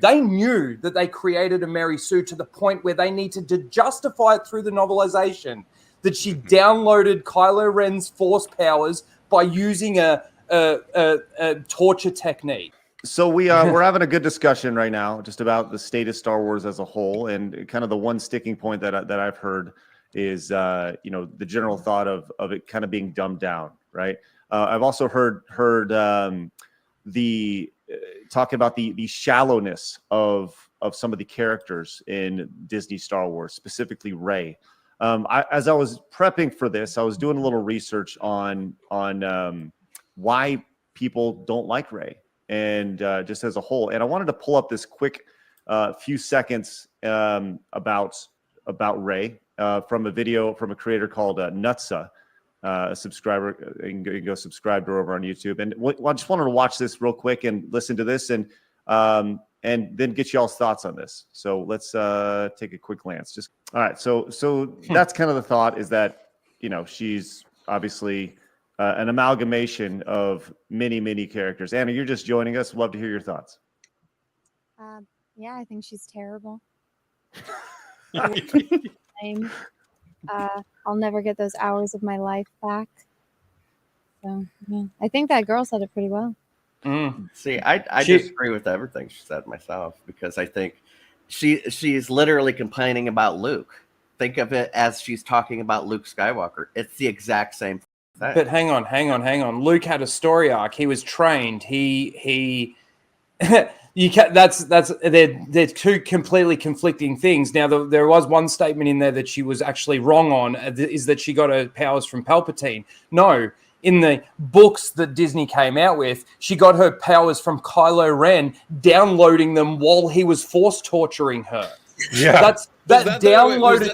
They knew that they created a Mary Sue to the point where they needed to justify it through the novelization that she downloaded Kylo Ren's Force powers by using a torture technique. So we're having a good discussion right now just about the state of Star Wars as a whole, and kind of the one sticking point that I've heard is the general thought of it kind of being dumbed down, right? I've also heard the talking about the shallowness of some of the characters in Disney Star Wars, specifically Rey. As I was prepping for this, I was doing a little research on why people don't like Rey, and just as a whole. And I wanted to pull up this quick few seconds about Rey from a video from a creator called Nutsa, a subscriber. You can go subscribe to her over on YouTube. And I just wanted to watch this real quick and listen to this, and then get y'all's thoughts on this. So let's take a quick glance. All right. So that's kind of the thought, is that she's obviously an amalgamation of many characters. Anna, you're just joining us. Love to hear your thoughts. Yeah, I think she's terrible. I'll never get those hours of my life back. So yeah, I think that girl said it pretty well. See, I disagree with everything she said myself, because I think she's literally complaining about Luke. Think of it as she's talking about Luke Skywalker. It's the exact same thing. But hang on. Luke had a story arc. He was trained. He you can they're two completely conflicting things. Now there was one statement in there that she was actually wrong on, is that she got her powers from Palpatine. No. In the books that Disney came out with, she got her powers from Kylo Ren, downloading them while he was force torturing her. Yeah, downloaded.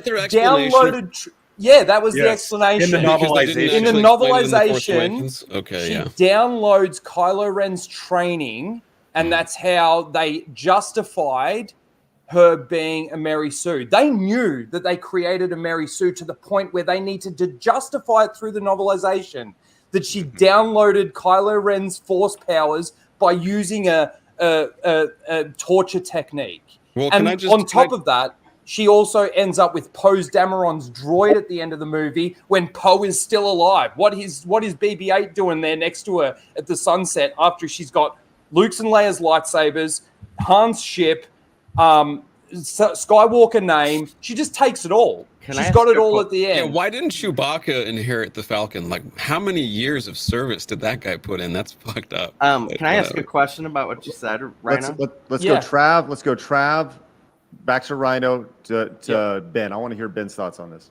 Yeah, that was the explanation. In the novelization, okay, she downloads Kylo Ren's training, and that's how they justified her being a Mary Sue. They knew that they created a Mary Sue to the point where they needed to justify it through the novelization that she downloaded Kylo Ren's Force powers by using a torture technique. Well, and on top of that, she also ends up with Poe's Dameron's droid at the end of the movie when Poe is still alive. What is BB-8 doing there next to her at the sunset after she's got Luke's and Leia's lightsabers, Han's ship, Skywalker name? She just takes it all. She's got it all at the end. Yeah, why didn't Chewbacca inherit the Falcon? Like, how many years of service did that guy put in? That's fucked up. Can I ask a question about what you said, Rhino? Let's go Trav. Let's go Trav. Back to Rhino to Ben. I want to hear Ben's thoughts on this.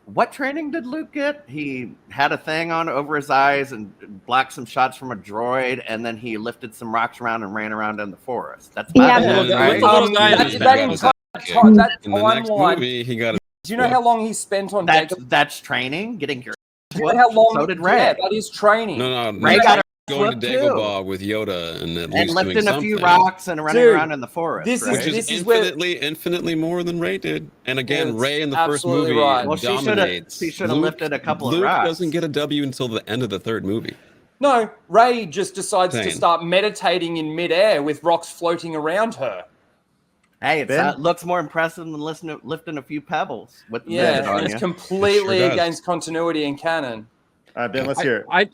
What training did Luke get? He had a thing on over his eyes and blocked some shots from a droid, and then he lifted some rocks around and ran around in the forest. That's my movie, he got. Do you know how long he spent on that's training? Getting your. Do you know how long? So did Rey. Yeah, that is training. No. Rey got going to Dagobah with Yoda and at least lifting doing a few rocks and running around in the forest. Which is infinitely more than Rey did. And again, Rey in the first movie dominates. She should have lifted a couple of rocks. Luke doesn't get a W until the end of the third movie. No, Rey just decides to start meditating in midair with rocks floating around her. Hey, it looks more impressive than lifting a few pebbles. It's completely against continuity and canon. Ben, let's hear it.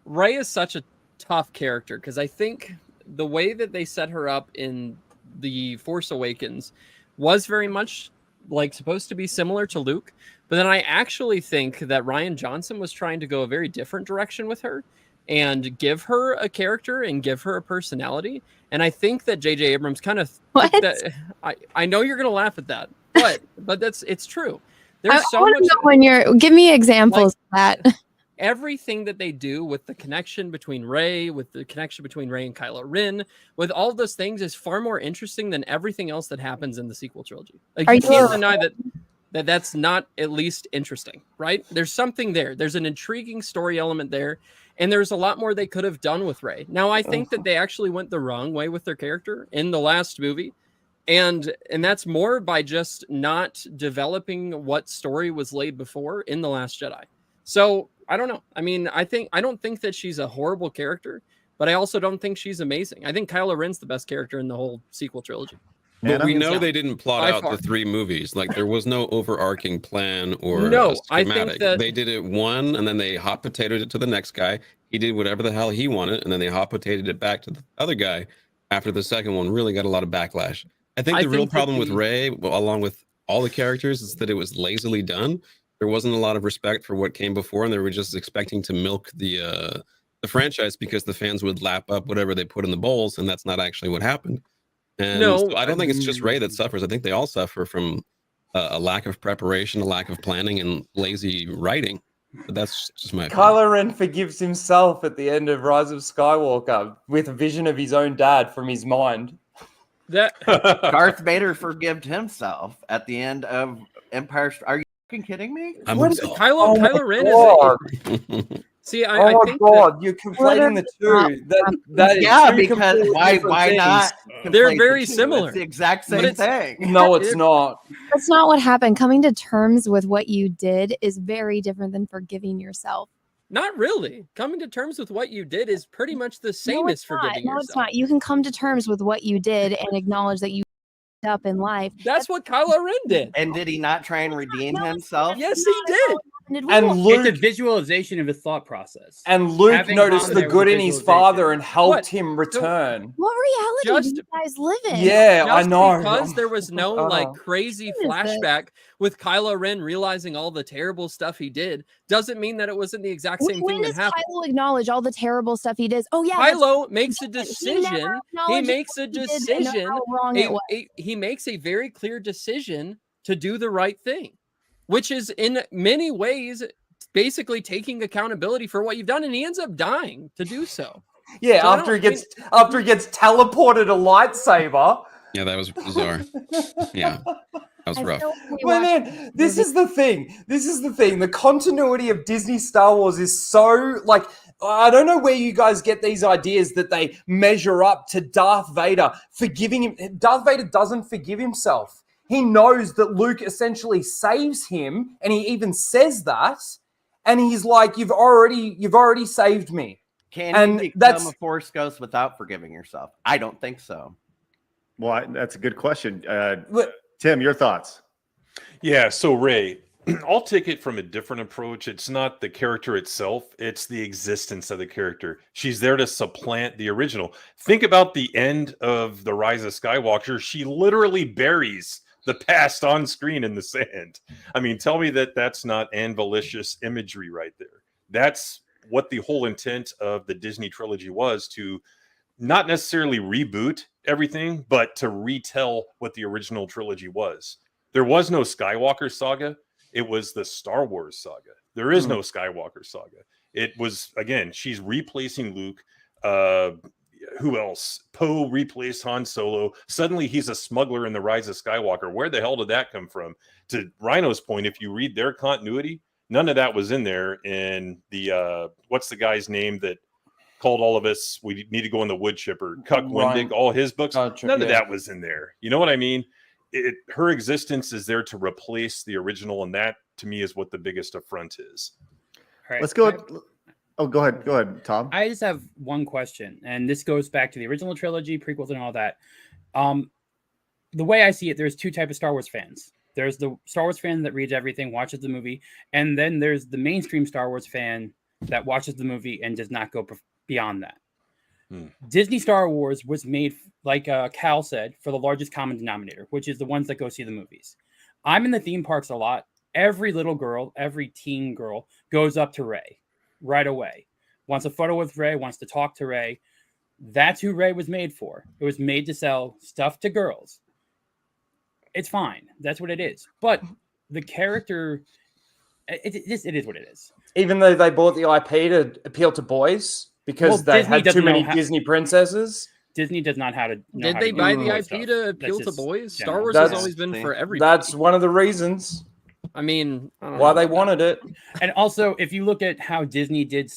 Rey is such a tough character because I think the way that they set her up in The Force Awakens was very much like supposed to be similar to Luke. But then I actually think that Rian Johnson was trying to go a very different direction with her and give her a character and give her a personality. And I think that J.J. Abrams kind of I know you're going to laugh at that, but it's true. There's so much. Give me examples of that. Everything that they do with the connection between Rey, with the connection between Rey and Kylo Ren, with all of those things is far more interesting than everything else that happens in the sequel trilogy. Like, you can't deny that's not at least interesting, right? There's something there. There's an intriguing story element there, and there's a lot more they could have done with Rey. Now, I think that they actually went the wrong way with their character in the last movie, and that's more by just not developing what story was laid before in The Last Jedi. So I don't know. I mean, I don't think that she's a horrible character, but I also don't think she's amazing. I think Kylo Ren's the best character in the whole sequel trilogy. But we know Yeah. they didn't plot By out far. the 3 movies. Like there was no overarching plan or No, I schematic. think that They did it one, and then they hot potatoed it to the next guy. He did whatever the hell he wanted, and then they hot potatoed it back to the other guy. After the second one, really got a lot of backlash. I think the real problem with Rey, along with all the characters, is that it was lazily done. There wasn't a lot of respect for what came before, and they were just expecting to milk the franchise because the fans would lap up whatever they put in the bowls, and that's not actually what happened. And so I don't think it's just Rey that suffers. I think they all suffer from a lack of preparation, a lack of planning, and lazy writing. But that's just my opinion. Kylo Ren forgives himself at the end of Rise of Skywalker with a vision of his own dad from his mind. Darth Vader forgave himself at the end of Empire. Are you fucking kidding me? Kylo Ren is. See, I think you're conflating the two. That yeah, is because why not? They're very similar. It's the exact same thing. No, it's not. That's not what happened. Coming to terms with what you did is very different than forgiving yourself. Not really. Coming to terms with what you did is pretty much the same as forgiving yourself. No, it's not. You can come to terms with what you did and acknowledge that you up in life. That's what Kylo Ren did. And did he not try and redeem himself? Yes, he did. And Luke, it's a visualization of his thought process. And Luke Having noticed Han the there good was in his visualization. father and helped him return. What reality do you guys live in? Yeah, I know. Because there was no like crazy flashback with Kylo Ren realizing all the terrible stuff he did, doesn't mean that it wasn't the exact same thing that happened. Kylo acknowledge all the terrible stuff he did? Oh yeah, Kylo makes a decision. He makes a decision. He makes a very clear decision to do the right thing, which is in many ways basically taking accountability for what you've done, and he ends up dying to do so. Yeah, so after he gets teleported a lightsaber. Yeah, that was bizarre. Yeah, that was rough. Well, man, this is the thing. The continuity of Disney Star Wars is so like, I don't know where you guys get these ideas that they measure up to Darth Vader forgiving him. Darth Vader doesn't forgive himself. He knows that Luke essentially saves him, and he even says that. And he's like, "You've already saved me." Can you become a Force ghost without forgiving yourself? I don't think so. Well, that's a good question. Tim, your thoughts? Yeah, so Rey, I'll take it from a different approach. It's not the character itself, it's the existence of the character. She's there to supplant the original. Think about the end of The Rise of Skywalker. She literally buries the past on screen in the sand. I mean, tell me that that's not anvilicious imagery right there. That's what the whole intent of the Disney trilogy was, to not necessarily reboot everything, but to retell what the original trilogy was. There was no Skywalker saga. It was the Star Wars saga. There is no Skywalker saga. It was, again, she's replacing Luke. Who else? Poe replaced Han Solo. Suddenly he's a smuggler in The Rise of Skywalker. Where the hell did that come from? To Rhino's point, if you read their continuity, none of that was in there. And the what's the guy's name that called all of us, we need to go in the wood chipper, Cuck Wendig, all his books, none of that was in there. You know what I mean? Her existence is there to replace the original, and that to me is what the biggest affront is. All right. Let's go. Go ahead, Tom. I just have one question, and this goes back to the original trilogy, prequels, and all that. The way I see it, there's two types of Star Wars fans. There's the Star Wars fan that reads everything, watches the movie, and then there's the mainstream Star Wars fan that watches the movie and does not go beyond that. Disney Star Wars was made, like Cal said, for the largest common denominator, which is the ones that go see the movies. I'm in the theme parks a lot. Every little girl, every teen girl goes up to Rey right away. Wants a photo with Rey, wants to talk to Rey. That's who Rey was made for. It was made to sell stuff to girls. It's fine. That's what it is. But the character, it is what it is. Even though they bought the IP to appeal to boys because they had too many Disney princesses. Disney does not how to. Did they buy the IP to appeal to boys? Star Wars has always been for everybody. That's one of the reasons. I mean, why they wanted it. And also, if you look at how Disney did,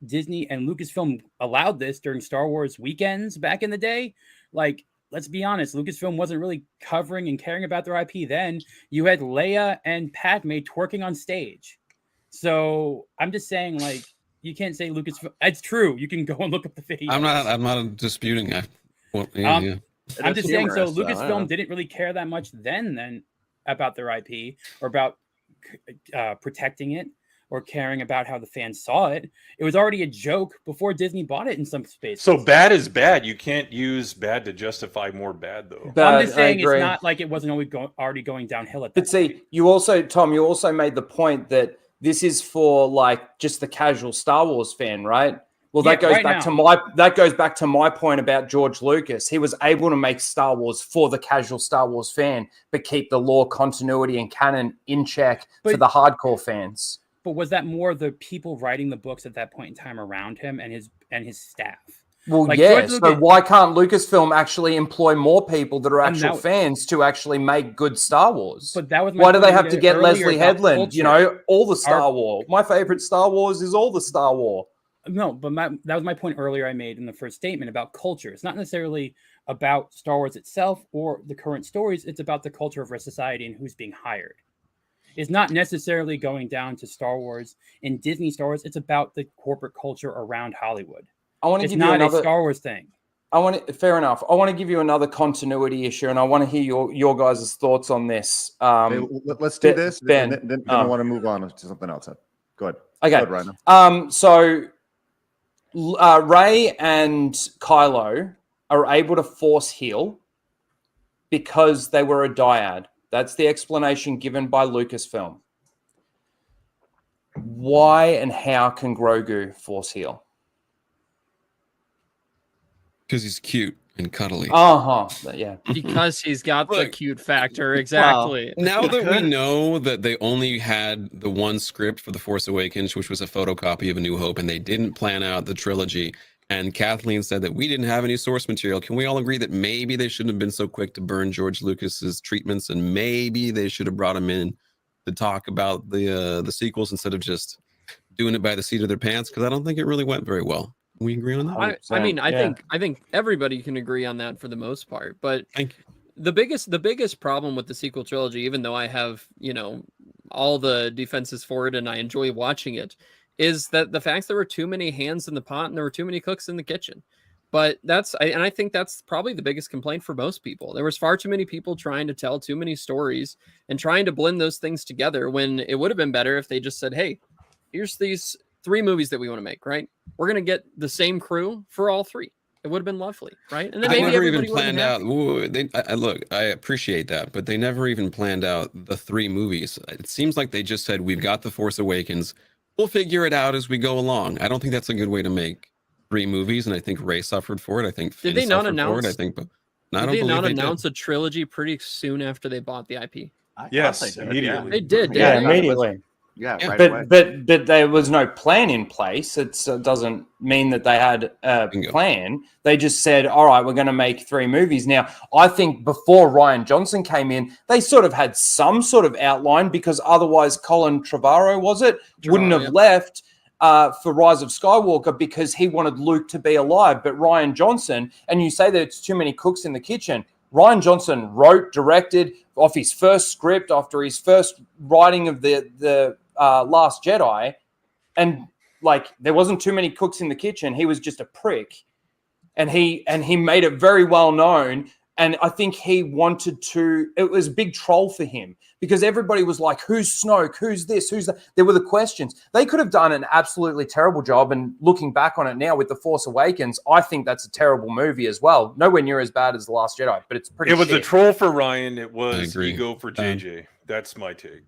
Disney and Lucasfilm allowed this during Star Wars weekends back in the day. Like, let's be honest, Lucasfilm wasn't really covering and caring about their IP then. You had Leia and Padme twerking on stage. So I'm just saying, like, You can't say Lucas. It's true. You can go and look up the video. I'm not disputing that. Well, yeah. I'm just saying. So humorous, though, Lucasfilm didn't really care that much then about their IP or about protecting it or caring about how the fans saw it. It was already a joke before Disney bought it in some space. So bad is bad. You can't use bad to justify more bad, though. Bad, I'm just saying I agree. it's not like it wasn't already going downhill at that But see, you also made the point that this is for like just the casual Star Wars fan, right? Well, that goes back to my point about George Lucas. He was able to make Star Wars for the casual Star Wars fan, but keep the lore continuity and canon in check for the hardcore fans. But was that more the people writing the books at that point in time around him and his staff? Well, like yeah. So why can't Lucasfilm actually employ more people that are actual fans to actually make good Star Wars? But that was my why do they point have to get Leslie Headland? Culture. You know, all the Star Wars. My favorite Star Wars is all the Star Wars. No, but that was my point earlier I made in the first statement about culture. It's not necessarily about Star Wars itself or the current stories. It's about the culture of our society and who's being hired. It's not necessarily going down to Star Wars and Disney Star Wars. It's about the corporate culture around Hollywood. It's not a Star Wars thing. Fair enough. I want to give you another continuity issue, and I want to hear your guys' thoughts on this. Let's do this, Ben. Then I want to move on to something else. Go ahead. Okay. Go ahead, Rhino. So Rey and Kylo are able to force heal because they were a dyad. That's the explanation given by Lucasfilm. Why and how can Grogu force heal? Because he's cute and cuddly. Yeah. Because he's got the cute factor. Exactly. Well, now that we know that they only had the one script for The Force Awakens, which was a photocopy of A New Hope, and they didn't plan out the trilogy, and Kathleen said that we didn't have any source material, can we all agree that maybe they shouldn't have been so quick to burn George Lucas's treatments, and maybe they should have brought him in to talk about the sequels instead of just doing it by the seat of their pants? Because I don't think it really went very well. We agree on that. I think everybody can agree on that for the most part. But the biggest problem with the sequel trilogy, even though I have all the defenses for it and I enjoy watching it, is that the fact there were too many hands in the pot and there were too many cooks in the kitchen. But I think that's probably the biggest complaint for most people. There was far too many people trying to tell too many stories and trying to blend those things together, when it would have been better if they just said, hey, here's these 3 movies that we want to make, right? We're going to get the same crew for all 3. It would have been lovely, right? And then they never even planned out. Look, I appreciate that, but they never even planned out the 3 movies. It seems like they just said, we've got The Force Awakens. We'll figure it out as we go along. I don't think that's a good way to make 3 movies, and I think Rey suffered for it. I think Finn suffered for it. I think, but did they not announce a trilogy pretty soon after they bought the IP? Yes, immediately. They did. Yeah, immediately. Yeah, right away. But there was no plan in place. It doesn't mean that they had a plan. They just said, all right, we're going to make 3 movies. Now, I think before Rian Johnson came in, they sort of had some sort of outline, because otherwise Colin Trevorrow, wouldn't have left for Rise of Skywalker, because he wanted Luke to be alive. But Rian Johnson, and you say that it's too many cooks in the kitchen, Rian Johnson wrote, directed off his first script after his first writing of the Last Jedi, and there wasn't too many cooks in the kitchen. He was just a prick, and he made it very well known. And I think he wanted to. It was a big troll for him, because everybody was like, "Who's Snoke? Who's this? Who's that?" There were the questions. They could have done an absolutely terrible job. And looking back on it now with The Force Awakens, I think that's a terrible movie as well. Nowhere near as bad as The Last Jedi, but it's pretty. It was shit. a troll for Ryan. It was ego for JJ. That's my take.